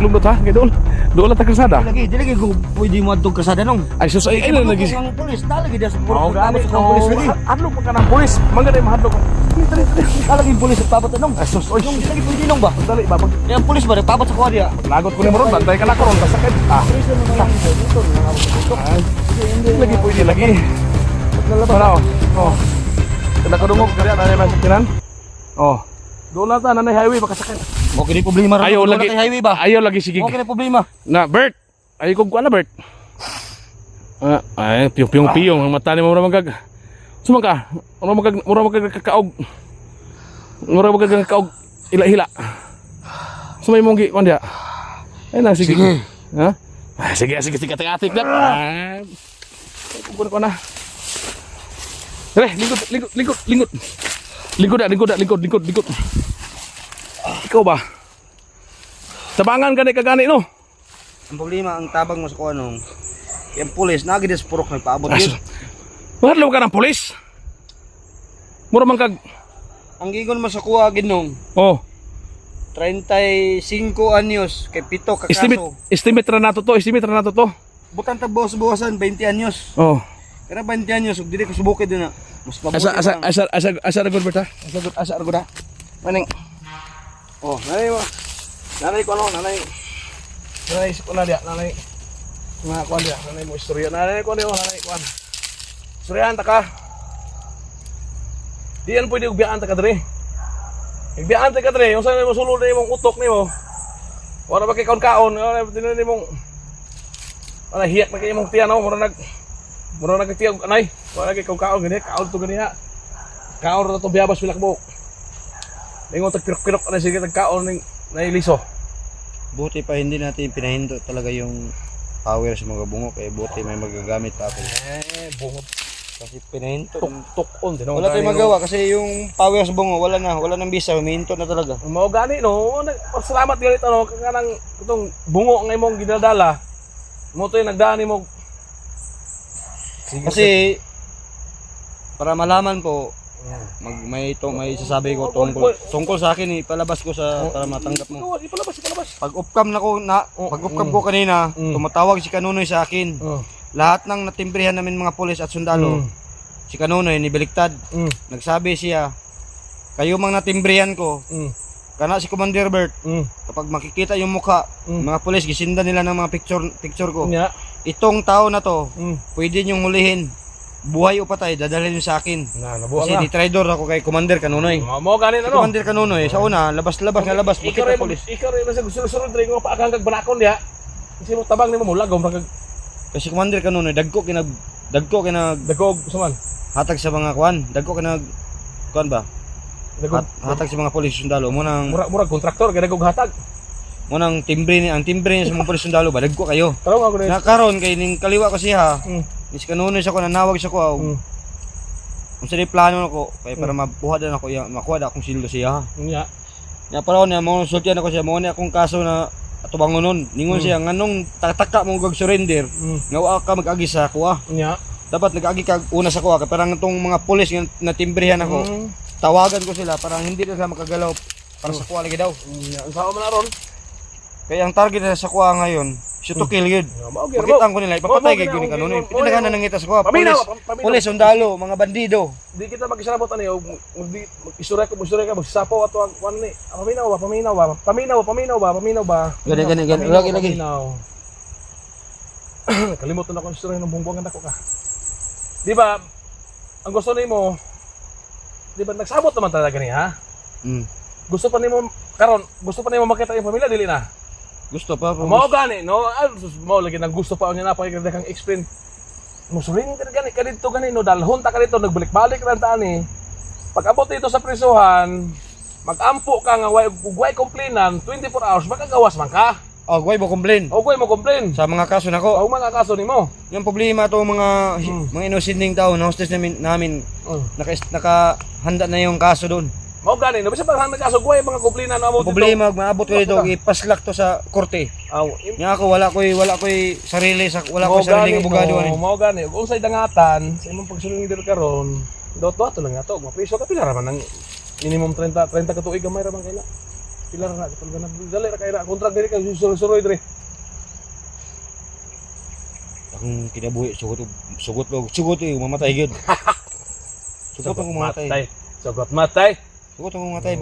lumdot ha, kay Dol. Dol ta kalsada. Di lagi ko pwede mo adtong kasada nung. Ay sus ay na lagi. Ang pulis lagi dia sa puro Oh, tabot gani sa pulis lagi. Hadlok pa ka ng pulis. Mangga day mahadlok. Lagi pulis sa tabot nung. Ay sus, oy. Nung di lagi pwede nung ba? Dali ba pag Yang pulis ba tabot sa kuha dia. lagot ko ni mo ron, bantay ka na ko ron kasakit. Ah. Ay, lagi pwede lagi. Para oh. Kada ko dungog kaya na may sakinan. Oh. Doon na nanay highway makasakit. Okay di problema ron. Ayaw lagi. Highway ba? Ayaw lagi sige. Okay na problema. Na Bert. Ay ko kuan na Bert. Ay piyong ang mata ni mo ra magag. Sumang ka. Mura magag kakaog. Mura magag kakaog ila-hila. Sumay mong gi kon dia. Ay na sige. Ha? Ay sige atik na. Kuan ko na. Lingkod. Lingkod. Ikaw ba? Tabangan gani kagani no? Ang problema ang tabang mo sa kuha nung. Yung pulis nagi des purok nagpaabot yun. Mahadlaw ka ng pulis? Mura man kag Ang gigon mo sa kuha ginong. oh, 35 anyos kay pito ka kaso. estimate ra nato to. Butang tagbawas-bawasan 20 anyos. Oh. Kaya 20 anyos ug dili ko subukid na. Mas mabuti. Asa ra gud berta? Asa ra gud. Maning. Oh, nanay ko ano, nanay ko na dia, nanay. Mga kuan dia, nanay mo istorya. Nanay ko kuan. Istoryahan ta ka. Diyan pwede ugbiyaan ta ka dire. Ugbiyaan ta ka dire, usa na mo sulod na imong utok nimo. Wala ba kay kaon-kaon, wala dinali nimong wala hiyak na kay imong tiyan, mura nagtiyag anay. Wala kay kaon gani, kaon to gani ha. Kaon ra to biyabas bilakbo. Ingon tag pirok-pirok na sige tagkaon ning nailiso. Buti pa hindi natin pinahinto talaga yung power sa mga bungo kaya buti may magagamit pa ako. Bungot Kasi pinahinto. tuk-tukon din. Wala tayong magawa kasi yung power sa bungo wala nang bisa, humihinto na talaga. Mao gani no, salamat gali no kanang itong bungo nga imong ginadala. Mo to nagdani mo. Kasi para malaman po may sasabi ko tungkol sa akin ipalabas ko sa para matanggap mo. Ipalabas. Pag off-cam ko kanina, tumatawag si Kanunoy sa akin. Lahat ng natimbrihan namin mga pulis at sundalo, si Kanunoy nibaliktad. Nagsabi siya, kayo mang natimbrihan ko, kana si Commander Bert, kapag makikita yung mukha, mga pulis gisinda nila ng mga picture ko. Itong tao na to, pwede niyong hulihin. Buhay o patay, dadalhin niyo sa akin. Kasi ni-traidor ako kay Commander Kanunoy. Mo gani Si Commander Kanunoy, sa una, labas. Makita pulis. Ikaw rin sa gusto-gusto rin mo paakang kag banakon diha. Kasi mo tabang nimo mulagaw kag Kasi Commander Kanunoy, dagko dagog suman. hatag sa mga kuan. Kuan ba? Hatag sa mga pulis sundalo. Murag kontraktor kay dagog hatag. Ang timbre niya sa mga pulis sundalo ba? Dagko kayo. Taro ako na. Nakaron kay ning kaliwa ko siya. Si Kanunoy sa ko nanawag siya ko. Kung sa plano nako kay para makuha na ako makuha na akong sildo siya. Nya. Ya para na mo sultian ako siya mo ni akong kaso na atubangon nun. Ningon siya nganong taka mo gag surrender. Nga wa ka mag-agi sa kuha. Nya. Dapat nag-agi ka una sa kuha kay parang itong mga pulis nga natimbrihan ako. Tawagan ko sila para hindi na sila makagalaw para sa kuha lagi daw. Nya. Unsa man na ron? Kaya ang target na sa kuha ngayon, si to kill yun. Makita ko nila, ipapatay kay Guni Kanunoy. Pwede na ka nangita sa kuha. Pulis, sundalo, mga bandido. Di kita mag-isabot ani mag-istorya ka magsapo ato ang kuan ni. Paminaw ba? Gani lagi. Kalimutan ako ang istorya ng bumbungan ako ka. Di ba? Ang gusto nimo, di ba nagsabot naman talaga niya, ha? Gusto pa nimo makita yung pamilya dili na. Gusto pa Mao gani no, mao lagi nang gusto pa niya na pa kang explain. Musuling gani kadito gani no dalhon ta kadito nagbalik-balik ra ta ani. Pag abot dito sa prisuhan, mag-ampo ka nga way complainan 24 hours makagawas man ka. Guay mo complain. Way mo complain Sa mga kaso nako. mga kaso nimo. Yung problema to mga innocent tao na hostess namin nakahanda na yung kaso doon. Mao gani no bisa pag nagkaso way mga complainan na abot Problema maabot ko dito ipaslak to sa korte. Nya ako wala koy sarili sariling abogado ani. Mao gani kung sa dangatan sa imong pagsulong dito karon, ato lang ato mapriso ka pila ra man ang minimum 30 ka tuig gamay ra man kayla. pilar na katulganan. Dali ra kay na kontrakt diri kay suroy diri. Akong kinabuhi sugot mamatay gyud. Sugot ako mamatay. Sugot matay. Sugot ako mamatay.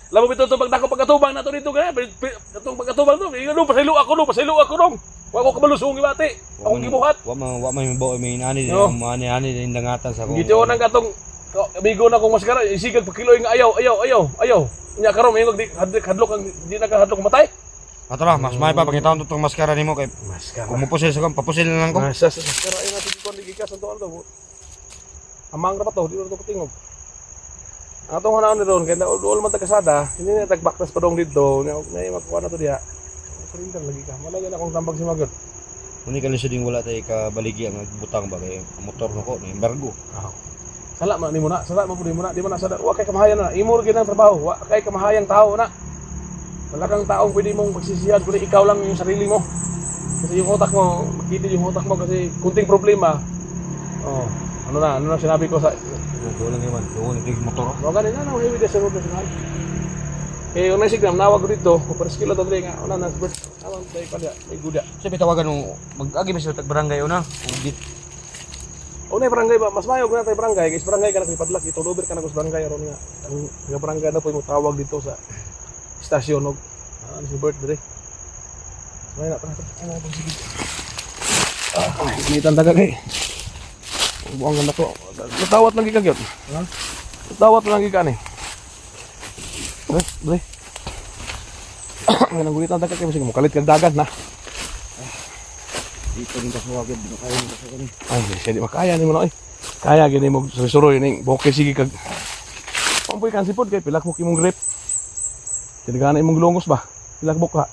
Labo bitaw to pagdako pagkatubang nato dito kana. Katong pagkatubang to, ingano pasaylo ako dong. Wa ko kabalusong ibati. Akong gibuhat. Wa may mabaw may inani ani din dangatan sa ko. Gito nang katong amigo na kong maskara, isigag pa kilo nga ayaw. Nya karon may hadlok ang di nakahadlok matay. Ato ra, mas may pa pangitaon tong maskara nimo kay Maskara. kumupusil sa ko, papusil na lang ko. Maskara ay natin kon gikas ang tuwan to. Amang ra pa to, di ra to katingog. Atong hanaon ni ron kay dool man ta kasada, hindi na tagbaktas pa dong dito, may makuha na to diha. Surrender lagi ka. Malagyan akong tambag si Magot. Muni ka lisod ding wala tay ka baligi ang butang ba kay ang motor nako ni embargo. Sala man nimo na, sala man pud nimo na, di man na sada. Wa kay kamahayan na, imo gyud ang trabaho, wa kay kamahayang tao na. Wala kang taong pwede mong pagsisihan kundi ikaw lang yung sarili mo. Kasi yung utak mo, makita yung utak mo kasi kunting problema. Oh, ano na sinabi ko sa Doon lang yaman, doon yung motor. Wa gani na evidence sa road national. Eh, unang signal nawag ko dito, pares kilo to dre nga, una na bird. Awang tay pa dia, may guda. Sabi tawagan mo mag-agi ba sa barangay una? Ugit. Unay barangay ba, mas mayog na tay barangay, kay barangay ka na koy padlak, itulober ka na ko sa barangay aron nga. Ang barangay na poy mo tawag dito sa istasyon og si Bert dire. May na tara. Ano ba sige. Ini tanda kay. Buang ganda to. Natawat lang gika gyud. Ha? Natawat lang gika ni. Bre. Ang gulitan ta kay sige mo kalit kag dagat na. Dito rin kasi wagid dito kayo dito sa kani. Ay, sige makaya ni mo na oy. Kaya gini mo suroy ning bokeh sige kag. Pampoy kan sipod kay pilak mo kimong grip. Tinagana imong lungos ba? Pilak buka.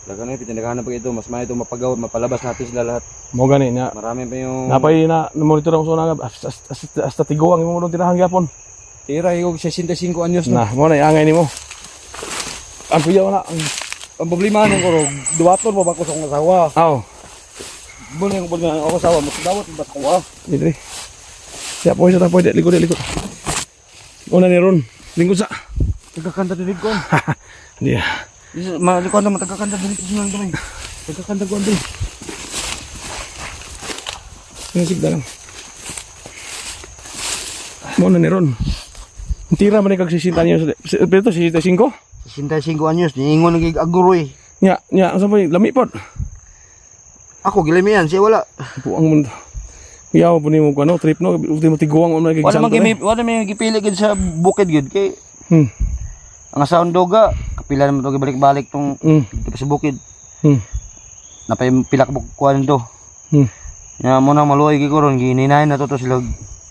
Laga na pitindagahan pa ito, mas may ito mapagaw, mapalabas natin sila lahat. Mo gani nya. Marami pa yung Napay na monitor ang sona hasta tigo ang imong tirahan gyapon. tira yung 65 anyos na. Nah, mo na angay nimo. Ang puyaw na. Ang problema nung ko, duwaton mo ba ko sa akong asawa? Aw, Muna yung problema ng akong asawa, matadawat ba ko ah? dili. Siya po siya tapoy likod. Una ni ron. Lingkod sa. Tagakanta dinig ko. Dia. Malikon naman tagakanta dinig ko sunang gamay. Tagakanta ko andun. Nasig dalang. Mo na ni ron. Tira man kag 60 anyos. Pero 65? 65 anyos, niingon naging aguroy. Nya, asa pa lami pod. Ako gilimi yan, siya wala. Puang mo. Kuyaw po ni mo ano, trip no, ultimo tiguang mo na kay Wala may gipili gid sa bukid gid kay ang asaon doga, kapila naman to balik-balik tong sa bukid. Napay pilak bukuan do. Ya mo na maluoy gi ko ron gininahin nato to sila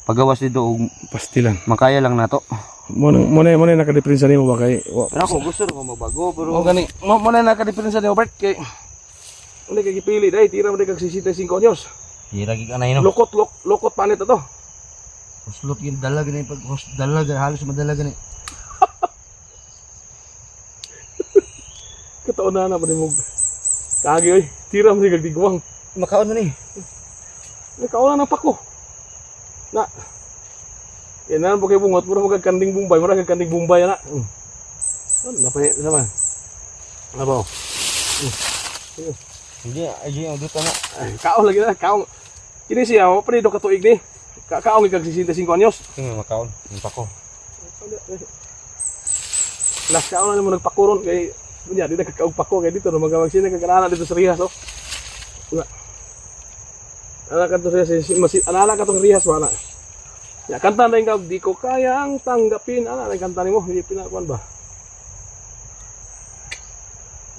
pagawas dito og pastilan. makaya lang nato. Mo na naka-diferensya nimo ba kay Pero ako gusto ko magbago pero mo gani mo na naka-diferensya nimo Bert kay uli kay gipili dai tira mo kag 65 anyos. hiragi ka na ino. Lokot panit to. Uslot gid dala gani pag dala halos madala gani. Kataon na pa mo. Kagi oy, tira mo kag digwang. Makaon man ni. Nakaon na pa ko. Na. Yan na po kay bungot, mura mo kag kanding Bombay, mura kag kanding Bombay na. Ano na pa sama? Ano ba? Hindi ay ang dito na. Kaon lagi na, kaon. Kini siya, mapanido ka tuig ni. Kaon kag 65 anyos. Makaon, yung pako. Last kaon na mo nagpakuron kay kunya di na kakaog pako kay dito no magawag sila kag dito sa Rihas oh. Ana ka to sa ana ka tong Rihas ba na. Ya kanta na ikaw di ko kayang tanggapin. Ana na kanta nimo, hindi pinakuan ba?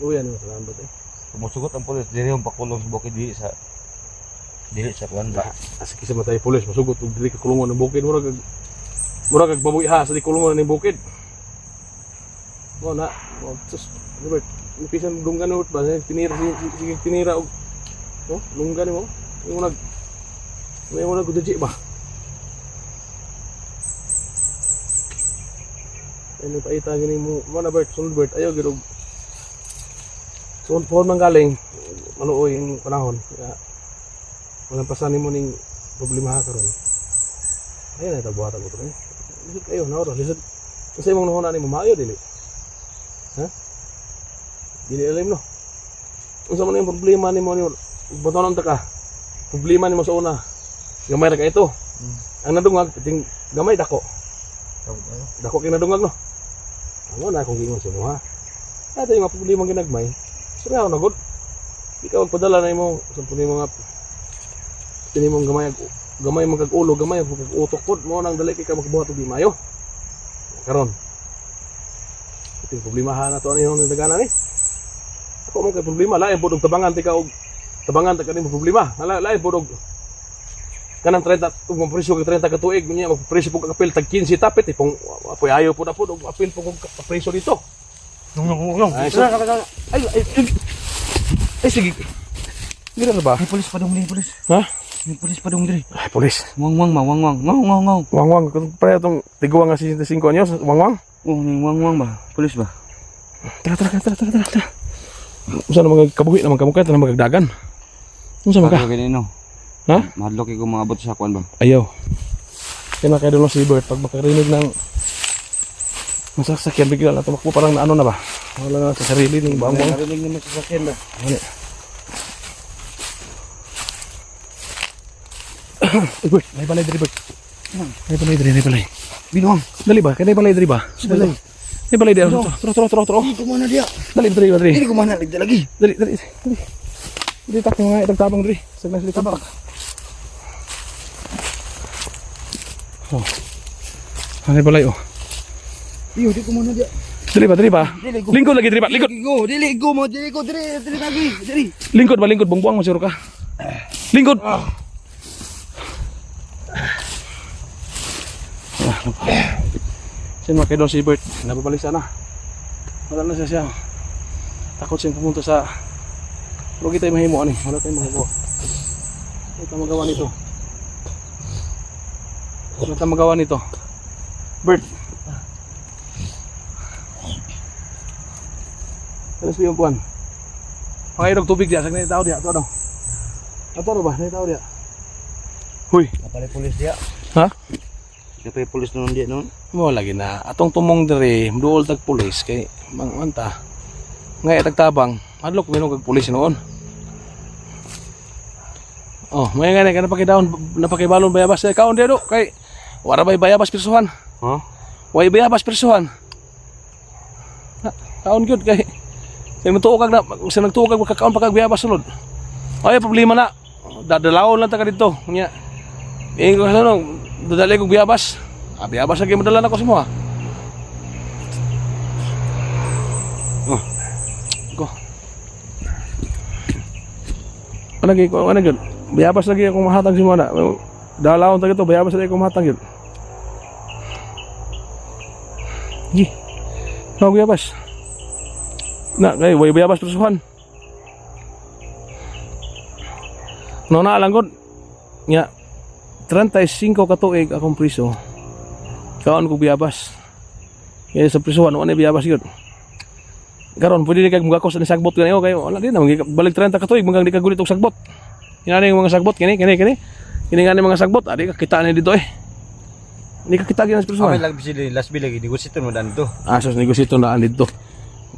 Uyan mo salamat eh. Sumusugot ang pulis diri yung pakulong sa bukid dili sa kuan ba. Asa kisa matay pulis masugot og dili ka kulungan ng bukid mura kag baboy ha sa di kulungan ng bukid. Mo na, sus, Robert, nipisan lunggan mo ba? Tinira og oh, lunggan mo. May mo nagudji ba? Ano pa ita gani mo na Bert, sunod Bert, ayaw gid og sunod po man galing manuoy yung panahon. Kaya walang pasanin mo ning problema ha karon. Ayun na tabuhatan ko to eh. Lisod kayo na oro, lisod. Kasi imong nuhunan nimo maayo dili. Dili alam no. Unsa man yung problema nimo ni botonon ta ka. Problema nimo sa una. Gamay ra ka ito. Ang nadungag ting gamay dako. Dako kay nadungag no. Amo na akong gingon sa mo ha. Ato yung mga problema ginagmay. Sira ako na good. Ikaw magpadala na imo sa mga tinimong gamay magag-ulo, gamay magag-utok pod mo nang dali kay ka magbuhat og mayo. Karon. Ito problema na to ano yung dagana ni. Ako mo kay problema lain pod og tabangan ti ka og tabangan ta kanimo problema. Lain pod og kanang 30 ug presyo kay 30 ka tuig niya magpresyo pug kapil tag 15 tapit ipong apoy ayo pod apod og apil pug presyo dito. Yung. Ay sige. Gira na ba? Ay, pulis pa dong diri, pulis. Ha? May pulis pa dong diri. Ay, pulis. Wang. Wang. Pare itong tiguang nga 65 anyos. Wang. Oh, may wang ba? Pulis ba? Tara. Usa na mga kabuhi na mga kamukha na magagdagan. Unsa man ka? Ganino. Ha? Madlok ko mga abot sa kwan ba? Ayaw. Kaya na kayo doon si Bert. Pag makarinig ng masasakyan, bigla na tumakbo parang na ano na ba? Wala na sa sarili ng bawang. Narinig naman sa sakyan ba? Ano? Bert, may balay diri Bert. May balay. Binuang. Dali ba? Kaya may balay diri ba? Balay. May balay diri. Tro. Hindi ko mana dia. Dali diri. Hindi ko mana lagi. Dali. Dili tak nga itagtabang diri. Sagna sila tabak. Oh. May balay oh. Iyo, di ko mana dia. Dili ba? Lingkod lagi diri ba? Lingkod. Dili ko diri lagi. Lingkod buang-buang masiro ka. Lingkod. Sino kayo doon si Bert? Nababalik sana. Wala na siya. Takot siyang pumunta sa... Huwag tayo mahimo ani. Wala tayong mahimo. Wala tayong magawa nito. Bert. Ano sa iyong puwan? Pangayog tubig diya. Sagna yung tao diya. Ato ba? May tao diya. Huy. Napalay pulis dia. Ha? Napalay pulis noon dia noon. Mo lagi na atong tumong diri duol tag pulis kay manganta ngay tagtabang adlok minog kag pulis noon. Oh may nga ka napakibalon bayabas kaon dia do kay wala bay bayabas pirsuhan. Ha? Way bayabas pirsuhan. Kaon gyud kay nagtuo kag na sa nagtuo kag kakaon pa kag bayabas sulod. Ay problema na dadalawon lang ta ka dito nya. Ingo ano dadali kog bayabas. Bayabas lagi madala na ko semua. Oh. Go. Ano gid? Bayabas lagi akong mahatag semua na. Dalawon ta gito, bayabas lagi akong mahatag gid. Gi. No bayabas. Na kay way bayabas persuhan. No na lang gud. Nya 35 ka tuig akong priso. Kaon ko biyabas. Kaya sa prisuhan ano biyabas yun. Karon pwede ni kag mugakos ani sagbot kaniyo kayo. Wala din na balik 30 ka tuig manggang di ka gulit og sagbot. Kinani yung mga sagbot kini ngani mga sagbot adi ka kita ni dito eh. Hindi ka kita gina sa prisuhan. Okay lang bisili last bill lagi negosito mo dan to. Asos negosito na dito.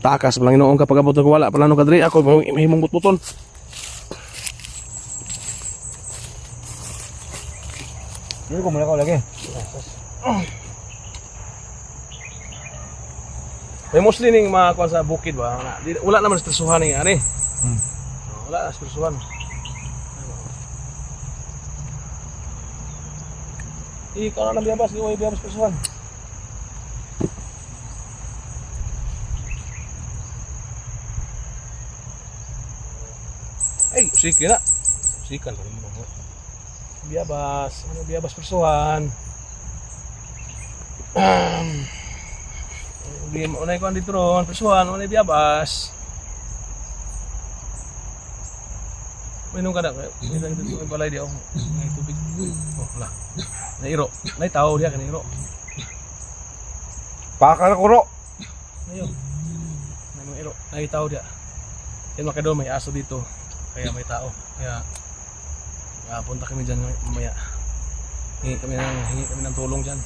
Takas lang inoong kapag abot ko wala plano ka diri ako mahimong butbuton. Ini ko muna ko lagi. May mostly ning mga kuwan sa bukid ba? Wala naman stresuhan ning ani. Wala stresuhan. Ikaw na biyabas, di mo biyabas stresuhan. Ay, sige na. Sikan pa rin mo. Biyabas, ano biyabas stresuhan. Unay ko andito ron, presuhan, unay biyabas. Minum ka na, minum dito yung balay di ako. May tubig. Oh, wala. Nairo. May tao dia, kaniro. Pakar ko ro. Ayun. May mga iro. May tao dia. Yan makadol, may aso dito. Kaya may tao. Kaya punta kami dyan mamaya. Hingi kami ng tulong dyan.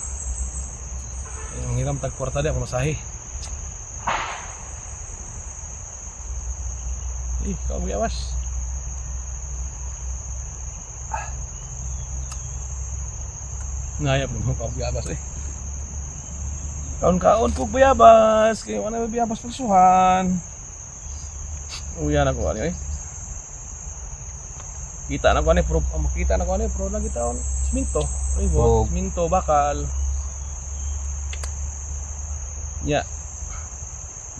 Yung hiram tag kwarta di ako masahe. Ikaw biyawas. Ngayap mo kau biyawas eh. Kaon-kaon po biyabas. Kaya wala biyabas pagsuhan. Uyan ako ano eh. Kita na ko ano pro, makita na ko ano pro lagi taon. Siminto. Oh. Siminto bakal. Ya.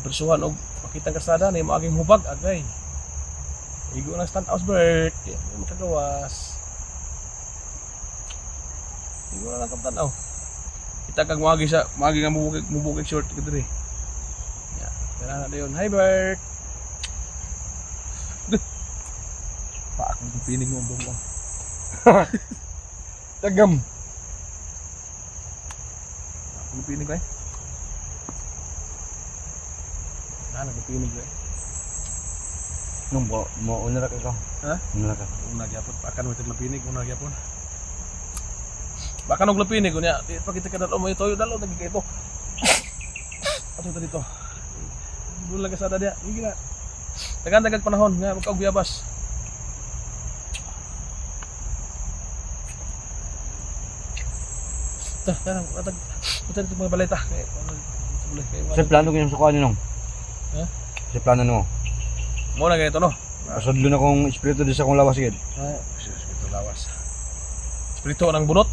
Bersuhan og makita kasada ni maaging hubag agay. Igo na stand house bird. Kaya makagawas. Igo na lang kaptanaw. Kita kag maagi sa maagi nga mubukig short ka diri. Ya. Tara na dayon. Hi Bert. Pa akong pinig mo bong. Tagam. Akong pinig ko eh. Nagpinig ko eh. Nung mo una ra ka. Ha? Una ka. Una gyapon pa kan mo pinig una gyapon. Baka nung lapinig ko niya, pakita ka dalo mo ito, yung dalo nagigay ito. Ato ito dito. Bulang ka sada dia, hindi na. Tagan-tagan panahon nga magkaog biyabas. Tarang, utang ito mga balita. Sa plano ko yung sukuan nung. Ha? Sa plano nung. Mo na ganito no. Pasudlo na kong espiritu di sa kong lawas gid. Ay, espiritu lawas. Espiritu ng bunot.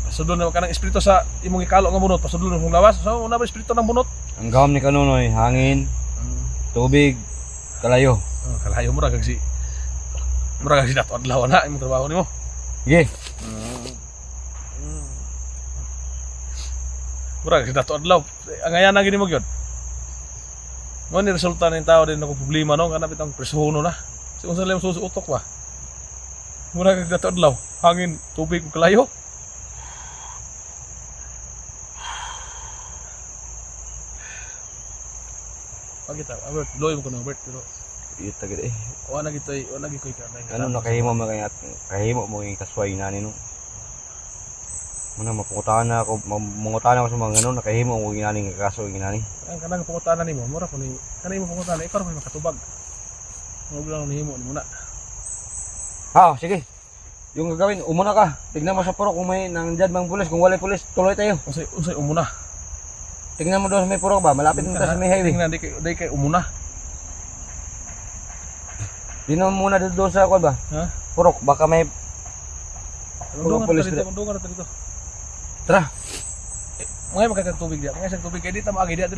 Pasudlo na ka ng espiritu sa imong ikalo nga bunot, pasudlo ng lawas. So, una ba espiritu ng bunot? Ang gawam ni Kanunoy, hangin, tubig, kalayo. Oh, kalayo mo ra kag si. Mura kag si dato adlaw na imong trabaho nimo. Sige. Mura kag si dato adlaw. Ang ayan na gini mo gyud. Mo ni resulta ning tao din ako problema no kanapit ang presuhono na. Si unsa lang susutok ba? Mura kag dato adlaw, hangin, tubig ug kalayo. Pagita, Albert, loy mo ko na Albert, pero Ita gid eh. wala gitoy kanay. Ano nakahimo mo kay kahimo mo yung kasway na nino. Muna mapungutahan na ako, mangutahan ako sa mga ano, nakahimo mo ginaning kaso ginani. Ang kanang pangutanan nimo, mura ko ni kanay mo pangutanan, ikaw ra may makatubag. Mo lang nimo ni muna. Ha, sige. Yung gagawin, umuna ka. Tignan mo sa purok kung may nandiyan bang pulis, kung wala pulis, tuloy tayo. Unsay umuna? Tignan mo doon sa may purok ba, malapit mo sa may highway. Tingnan di kay umuna. Di naman muna doon sa kuwan ba? Ha? Purok, baka may Dungan pulis dito, dungan dito. Tara. Mga magkakag tubig diya. Mga isang tubig kay di ta maagi diya.